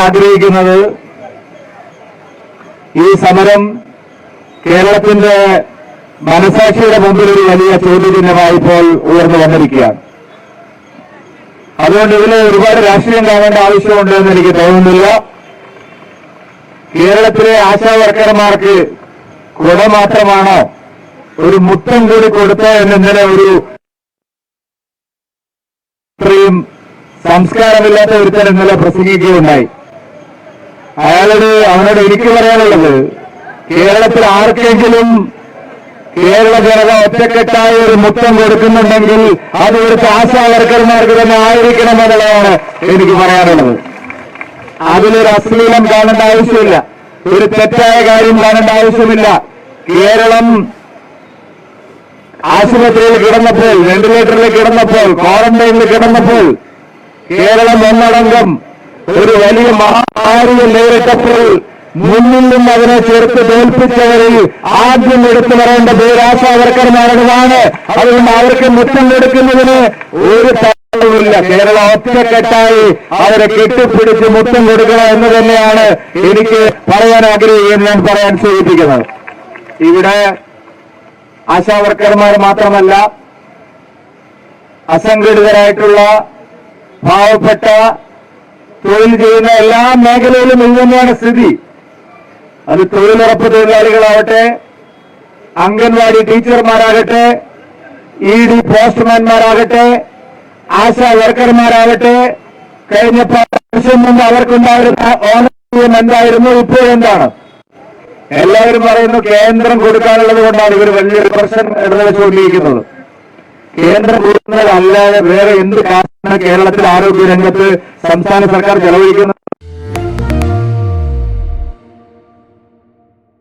ആഗ്രഹിക്കുന്നത് ഈ സമരം കേരളത്തിന്റെ മനസാക്ഷിയുടെ മുമ്പിൽ ഒരു വലിയ ചോദ്യചിഹ്നമായി ഇപ്പോൾ ഉയർന്നു വന്നിരിക്കുകയാണ്. അതുകൊണ്ട് ഇതിൽ ഒരുപാട് രാഷ്ട്രീയം കാണേണ്ട ആവശ്യമുണ്ട് എന്ന് എനിക്ക് തോന്നുന്നില്ല. കേരളത്തിലെ ആശാ വർക്കർമാർക്ക് കുട മാത്രമാണോ, ഒരു മുത്തം കൂടി കൊടുത്തോ എന്നിന്നലെ ഒരു ഇത്രയും സംസ്കാരമില്ലാത്ത ഒരുത്തൻ ഇന്നലെ പ്രസംഗിക്കുകയുണ്ടായി. അവനോട് എനിക്ക് പറയാനുള്ളത്, കേരളത്തിൽ ആർക്കെങ്കിലും കേരള ജനത ഒറ്റക്കെട്ടായ ഒരു മുത്തം കൊടുക്കുന്നുണ്ടെങ്കിൽ അത് ഇവിടുത്തെ ആശാ വർക്കർമാർക്ക് തന്നെ ആയിരിക്കണമെന്നുള്ളതാണ് എനിക്ക് പറയാനുള്ളത്. അതിലൊരു അശ്ലീലം കാണേണ്ട ആവശ്യമില്ല, ഒരു തെറ്റായ കാര്യം കാണേണ്ട ആവശ്യമില്ല. കേരളം ആശുപത്രിയിൽ കിടന്നപ്പോൾ, വെന്റിലേറ്ററിൽ കിടന്നപ്പോൾ, ക്വാറന്റൈനിൽ കിടന്നപ്പോൾ, കേരളം ഒന്നടങ്കം ഒരു വലിയ മഹാമാരിയെ നേരിട്ടപ്പോൾ മുന്നിൽ നിന്ന് അതിനെ ചെറുത്ത് തോൽപ്പിച്ചവരിൽ ആദ്യം എടുത്തു പറയേണ്ട പേര് ആശാ വർക്കർമാരുടേതാണ്. അതുകൊണ്ട് അവർക്ക് മുത്തം കൊടുക്കുന്നതിന് ഒരു തടസ്സവുമില്ല. കേരളം ഒറ്റക്കെട്ടായി അവരെ കെട്ടിപ്പിടിച്ച് മുത്തം കൊടുക്കണം എന്ന് തന്നെയാണ് എനിക്ക് പറയാൻ ആഗ്രഹിക്കുന്നത്, ഞാൻ പറയാൻ സൂചിപ്പിക്കുന്നത്. ഇവിടെ ആശാ വർക്കർമാർ മാത്രമല്ല, അസംഘടിതരായിട്ടുള്ള പാവപ്പെട്ട തൊഴിൽ ചെയ്യുന്ന എല്ലാ മേഖലയിലും ഇത് തന്നെയാണ് സ്ഥിതി. അത് തൊഴിലുറപ്പ് തൊഴിലാളികളാവട്ടെ, അംഗൻവാടി ടീച്ചർമാരാകട്ടെ, ED പോസ്റ്റ്മാൻമാരാകട്ടെ, ആശാ വർക്കർമാരാകട്ടെ, കഴിഞ്ഞ 10 വർഷം മുമ്പ് അവർക്കുണ്ടായിരുന്ന ഓണർ എന്തായിരുന്നു, ഇപ്പോഴെന്താണ്? എല്ലാവരും പറയുന്നു കേന്ദ്രം കൊടുക്കാനുള്ളത് കൊണ്ടാണ് ഇവർ വലിയൊരു പ്രശ്നം വെച്ചുകൊണ്ടിരിക്കുന്നത്. കേന്ദ്രം കൊടുക്കുന്നതല്ലാതെ വേറെ എന്ത് കാശാണ് കേരളത്തിൽ ആരോഗ്യ രംഗത്ത് സംസ്ഥാന സർക്കാർ ചെലവഴിക്കുന്നത്?